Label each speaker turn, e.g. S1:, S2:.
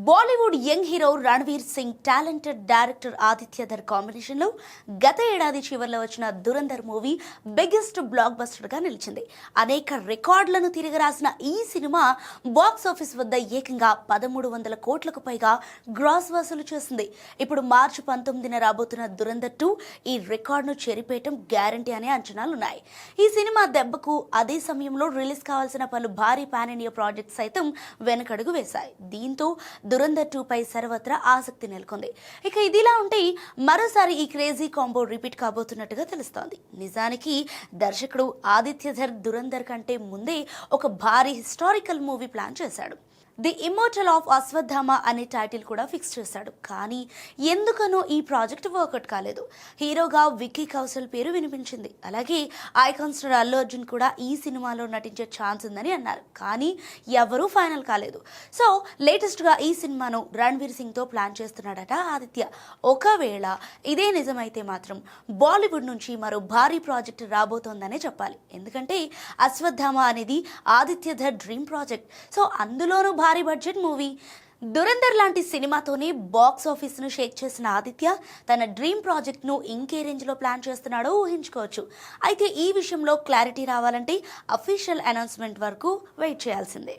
S1: Bollywood young hero Ranveer Singh talented director Aditya Dhar కాంబినేషన్లో గత ఏడాది చివరిలో వచ్చిన దురంధర్ మూవీ బిగ్గెస్ట్ బ్లాక్ బస్టర్గా నిలిచింది. అనేక రికార్డులను తిరగరాసిన ఈ సినిమా బాక్స్ ఆఫీస్ వద్ద ఏకంగా 1300 కోట్లకు పైగా గ్రాస్ వసూలు చేసింది. ఇప్పుడు మార్చి 19న రాబోతున్న దురంధర్ 2 ఈ రికార్డును చెరిపేయటం గ్యారంటీ అనే అంచనాలున్నాయి. ఈ సినిమా దెబ్బకు అదే సమయంలో రిలీజ్ కావాల్సిన పలు భారీ పాన్ ఇండియా ప్రాజెక్ట్స్ సైతం వెనకడుగు వేశాయి. దీంతో దురంధర్ 2 పై సర్వత్రా ఆసక్తి నెలకొంది. ఇక ఇదిలా ఉంటే మరోసారి ఈ క్రేజీ కాంబో రిపీట్ కాబోతున్నట్టుగా తెలుస్తోంది. నిజానికి దర్శకుడు ఆదిత్య ధర్ దురంధర్ కంటే ముందే ఒక భారీ హిస్టారికల్ మూవీ ప్లాన్ చేశాడు. ది ఇమ్మోర్టల్ ఆఫ్ అశ్వత్థామ అనే టైటిల్ కూడా ఫిక్స్ చేశాడు. కానీ ఎందుకనో ఈ ప్రాజెక్ట్ వర్కౌట్ కాలేదు. హీరోగా విక్కీ కౌశల్ పేరు వినిపించింది. అలాగే ఐకాన్ స్టార్ అల్లు అర్జున్ కూడా ఈ సినిమాలో నటించే ఛాన్స్ ఉందని అన్నారు. కానీ ఎవరూ ఫైనల్ కాలేదు. సో లేటెస్ట్గా ఈ సినిమాను రణ్వీర్ సింగ్తో ప్లాన్ చేస్తున్నాడట ఆదిత్య. ఒకవేళ ఇదే నిజమైతే మాత్రం బాలీవుడ్ నుంచి మరో భారీ ప్రాజెక్ట్ రాబోతోందనే చెప్పాలి. ఎందుకంటే అశ్వత్థామ అనేది Aditya Dhar dream project. So అందులోనూ భారీ బడ్జెట్ మూవీ. దురంధర్ లాంటి సినిమాతోనే బాక్స్ ఆఫీస్ను షేక్ చేసిన ఆదిత్య తన డ్రీమ్ ప్రాజెక్ట్ను ఇంకే రేంజ్లో ప్లాన్ చేస్తున్నాడో ఊహించుకోవచ్చు. అయితే ఈ విషయంలో క్లారిటీ రావాలంటే అఫీషియల్ అనౌన్స్మెంట్ వరకు వెయిట్ చేయాల్సిందే.